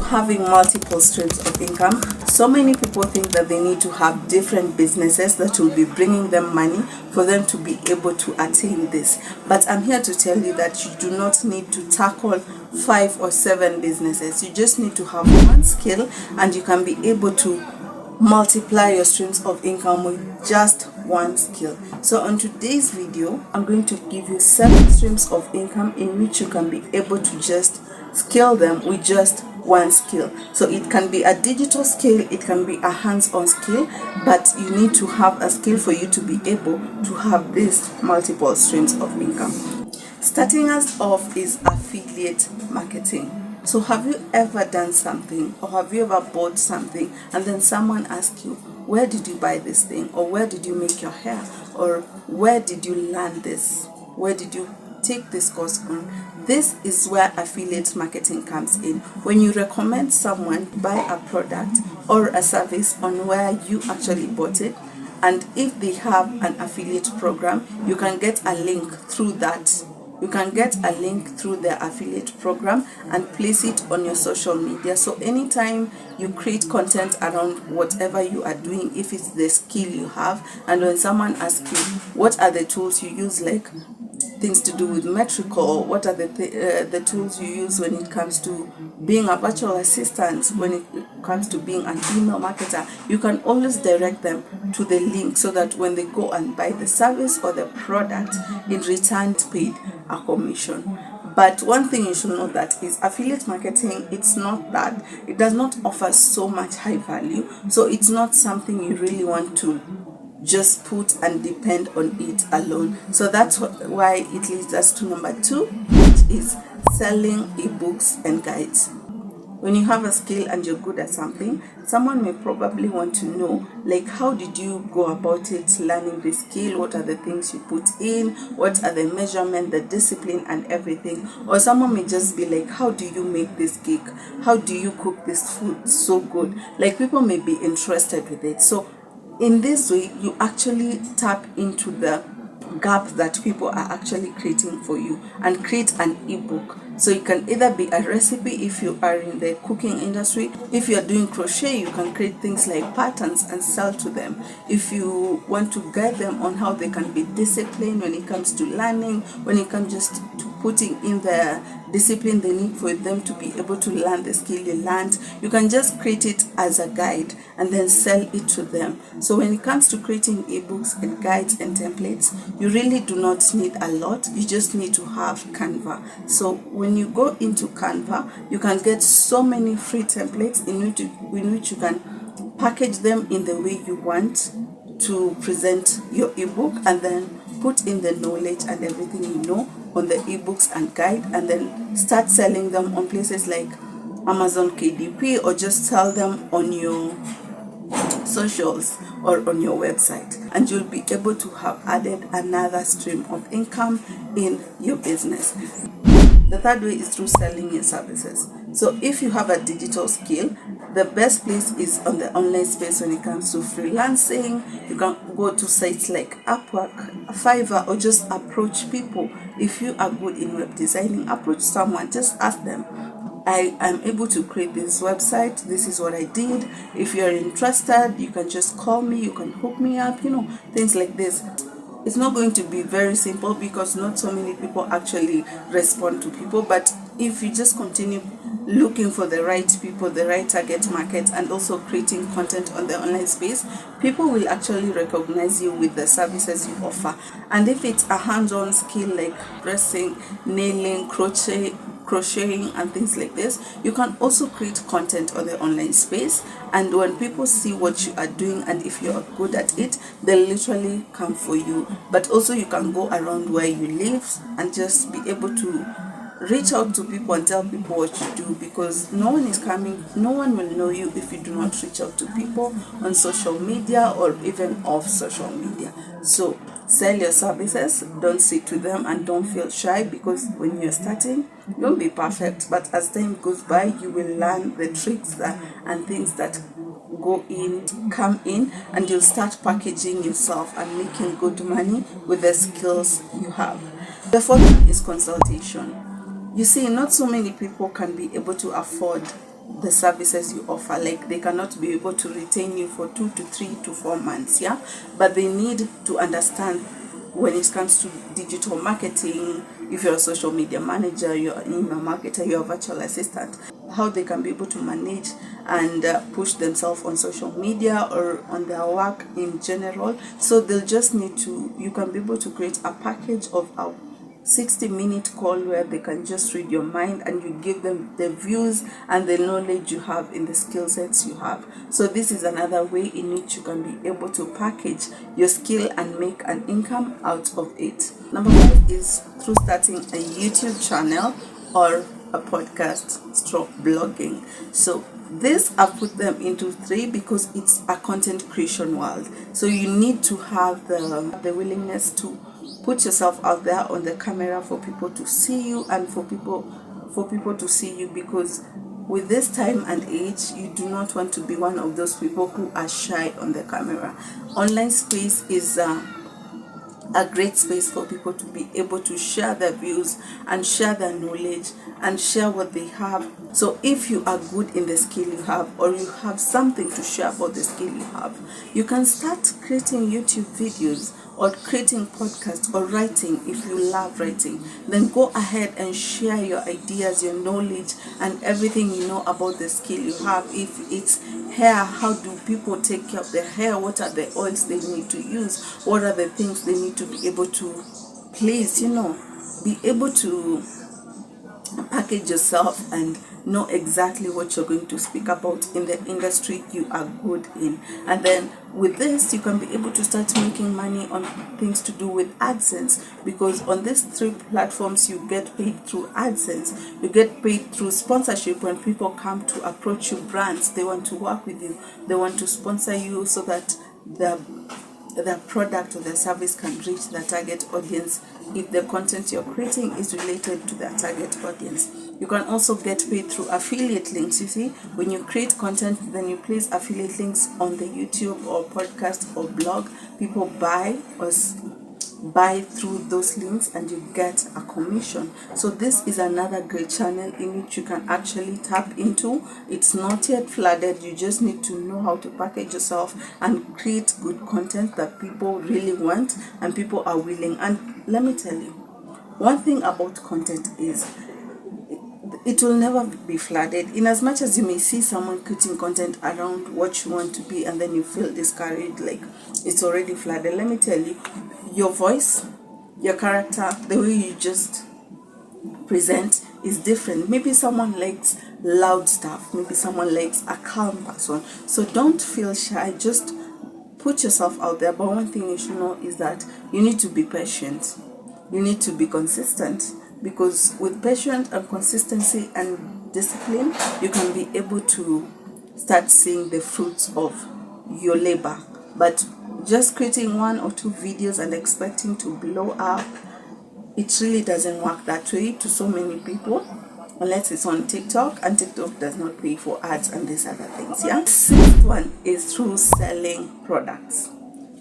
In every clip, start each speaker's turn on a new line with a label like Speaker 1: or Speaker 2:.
Speaker 1: to having multiple streams of income, so many people think that they need to have different businesses that will be bringing them money for them to be able to attain this. But I'm here to tell you that you do not need to tackle 5 or 7 businesses. You just need to have one skill, and you can be able to multiply your streams of income with just one skill. So on today's video, I'm going to give you 7 streams of income in which you can be able to just scale them with just one skill. So it can be a digital skill, it can be a hands-on skill, but you need to have a skill for you to be able to have these multiple streams of income. Starting us off is affiliate marketing. So have you ever done something, or have you ever bought something and then someone asks you, where did you buy this thing, or where did you make your hair, or where did you learn this, where did you take this course on? This is where affiliate marketing comes in. When you recommend someone buy a product or a service on where you actually bought it, and if they have an affiliate program, you can get a link through that. You can get a link through their affiliate program and place it on your social media. So anytime you create content around whatever you are doing, if it's the skill you have, and when someone asks you what are the tools you use, like things to do with metrical, what are the tools you use when it comes to being a virtual assistant, when it comes to being an email marketer, you can always direct them to the link so that when they go and buy the service or the product, in return paid a commission. But one thing you should know that is affiliate marketing, it's not that, it does not offer so much high value, so it's not something you really want to just put and depend on it alone. So that's why it leads us to number 2, which is selling ebooks and guides. When you have a skill and you're good at something, someone may probably want to know, like, how did you go about it, learning the skill, what are the things you put in, what are the measurement, the discipline and everything. Or someone may just be like, how do you make this cake, how do you cook this food so good? Like, people may be interested with it. So in this way, you actually tap into the gap that people are actually creating for you and create an ebook. So it can either be a recipe if you are in the cooking industry. If you are doing crochet, you can create things like patterns and sell to them. If you want to guide them on how they can be disciplined when it comes to learning, when it comes just to putting in the discipline they need for them to be able to learn the skill you learned, you can just create it as a guide and then sell it to them. So when it comes to creating ebooks and guides and templates, you really do not need a lot. You just need to have Canva. So when you go into Canva, you can get so many free templates in which you can package them in the way you want to present your ebook, and then put in the knowledge and everything you know on the ebooks and guide, and then start selling them on places like Amazon KDP, or just sell them on your socials or on your website, and you'll be able to have added another stream of income in your business. The third way is through selling your services. So if you have a digital skill, the best place is on the online space when it comes to freelancing. You can go to sites like Upwork, Fiverr, or just approach people. If you are good in web designing, approach someone, just ask them, I am able to create this website, this is what I did. If you're interested, you can just call me, you can hook me up, things like this. It's not going to be very simple because not so many people actually respond to people, but if you just continue looking for the right people, the right target market, and also creating content on the online space, people will actually recognize you with the services you offer. And if it's a hands-on skill like pressing, nailing, crocheting and things like this, you can also create content on the online space, and when people see what you are doing and if you are good at it, they'll literally come for you. But also you can go around where you live and just be able to reach out to people and tell people what you do, because no one will know you if you do not reach out to people on social media or even off social media. So sell your services, don't sit to them, and don't feel shy, because when you're starting, you'll be perfect, but as time goes by, you will learn the tricks and things that come in, and you'll start packaging yourself and making good money with the skills you have. The fourth one is consultation. You see, not so many people can be able to afford the services you offer. Like, they cannot be able to retain you for 2 to 3 to 4 months, yeah, but they need to understand when it comes to digital marketing. If you're a social media manager, you're an email marketer, you're a virtual assistant, how they can be able to manage and push themselves on social media or on their work in general. So they'll just need to, you can be able to create a package of a 60-minute call where they can just read your mind, and you give them the views and the knowledge you have in the skill sets you have. So this is another way in which you can be able to package your skill and make an income out of it. Number 5 is through starting a YouTube channel or a podcast stroke blogging. So this, I've put them into 3 because it's a content creation world. So you need to have the willingness to put yourself out there on the camera for people to see you, and for people to see you, because with this time and age, you do not want to be one of those people who are shy on the camera. Online space is a great space for people to be able to share their views and share their knowledge and share what they have. So if you are good in the skill you have, or you have something to share about the skill you have, you can start creating YouTube videos or creating podcasts or writing. If you love writing, then go ahead and share your ideas, your knowledge, and everything you know about the skill you have. If it's hair, how do people take care of their hair? What are the oils they need to use? What are the things they need to be able to place, be able to package yourself and know exactly what you're going to speak about in the industry you are good in. And then with this, you can be able to start making money on things to do with AdSense, because on these 3 platforms you get paid through AdSense. You get paid through sponsorship. When people come to approach you, brands, they want to work with you, they want to sponsor you so that the product or the service can reach the target audience if the content you're creating is related to their target audience. You can also get paid through affiliate links. You see, when you create content, then you place affiliate links on the YouTube or podcast or blog, people buy through those links and you get a commission. So this is another great channel in which you can actually tap into. It's not yet flooded. You just need to know how to package yourself and create good content that people really want and people are willing. And let me tell you, one thing about content is it will never be flooded. In as much as you may see someone creating content around what you want to be, and then you feel discouraged, like it's already flooded, let me tell you, your voice, your character, the way you just present is different. Maybe someone likes loud stuff, maybe someone likes a calm person. So don't feel shy, just put yourself out there. But one thing you should know is that you need to be patient, you need to be consistent, because with patience and consistency and discipline, you can be able to start seeing the fruits of your labor. But just creating 1 or 2 videos and expecting to blow up, it really doesn't work that way to so many people, unless it's on TikTok, and TikTok does not pay for ads and these other things. Yeah. 6th one is through selling products.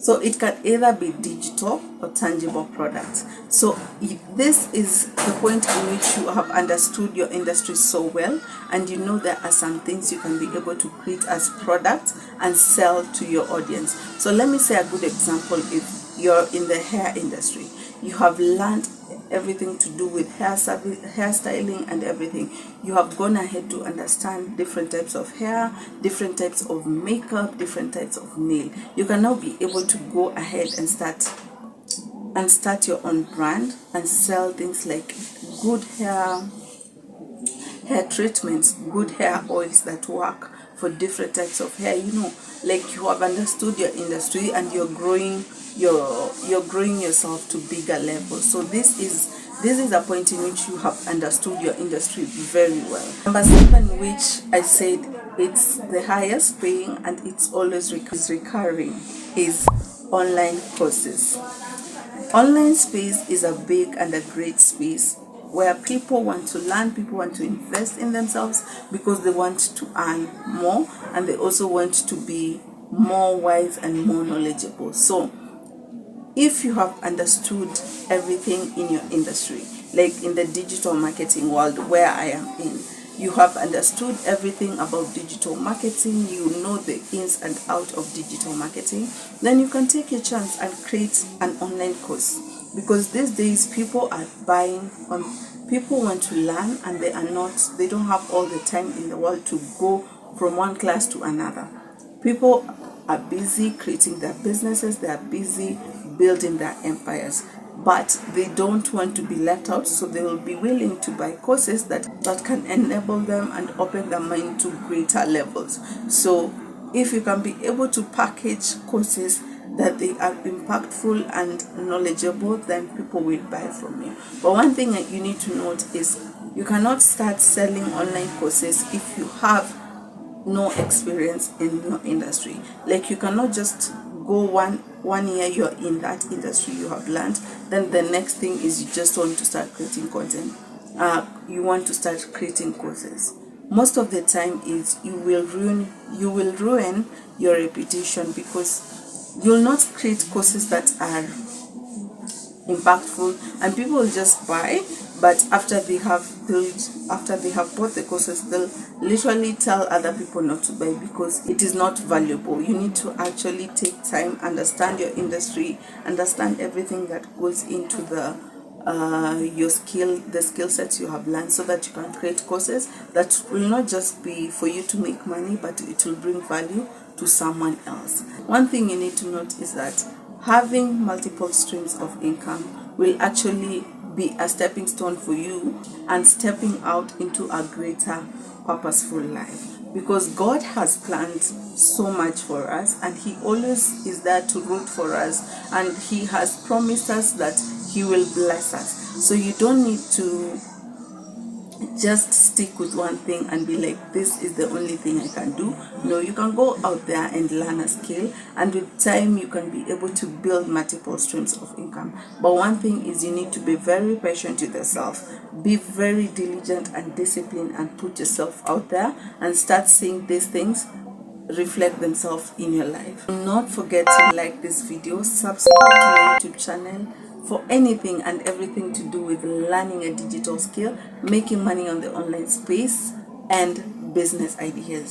Speaker 1: So it can either be digital or tangible products. So this is the point in which you have understood your industry so well, and you know there are some things you can be able to create as products and sell to your audience. So let me say a good example. If you're in the hair industry, you have learned everything to do with hairstyling and everything. You have gone ahead to understand different types of hair, different types of makeup, different types of nail. You can now be able to go ahead and start your own brand and sell things like good hair treatments, good hair oils that work for different types of hair. Like, you have understood your industry and you're growing yourself to bigger levels. So this is a point in which you have understood your industry very well. Number 7, which I said it's the highest paying and it's always recurring, is online courses. Online space is a big and a great space where people want to learn, people want to invest in themselves because they want to earn more, and they also want to be more wise and more knowledgeable. So if you have understood everything in your industry, like in the digital marketing world where I am in, you have understood everything about digital marketing, you know the ins and out of digital marketing, then you can take a chance and create an online course. Because these days people are buying on, people want to learn and they don't have all the time in the world to go from one class to another. People are busy creating their businesses, they are busy building their empires, but they don't want to be left out, so they will be willing to buy courses that can enable them and open their mind to greater levels. So if you can be able to package courses that they are impactful and knowledgeable, then people will buy from you. But one thing that you need to note is you cannot start selling online courses if you have no experience in your industry. Like, you cannot just go one year you're in that industry, you have learned, then the next thing is you just want to start creating content, you want to start creating courses. Most of the time is you will ruin your reputation, because you'll not create courses that are impactful and people will just buy, but after they have bought the courses, they'll literally tell other people not to buy because it is not valuable. You need to actually take time, understand your industry, understand everything that goes into the the skill sets you have learned, so that you can create courses that will not just be for you to make money, but it will bring value to someone else. One thing you need to note is that having multiple streams of income will actually be a stepping stone for you and stepping out into a greater purposeful life, because God has planned so much for us and he always is there to root for us, and he has promised us that he will bless us. So you don't need to just stick with one thing and be like, this is the only thing I can do. No, you can go out there and learn a skill, and with time you can be able to build multiple streams of income. But one thing is, you need to be very patient with yourself, be very diligent and disciplined, and put yourself out there and start seeing these things reflect themselves in your life. Do not forget to like this video, subscribe to my YouTube channel for anything and everything to do with learning a digital skill, making money on the online space, and business ideas.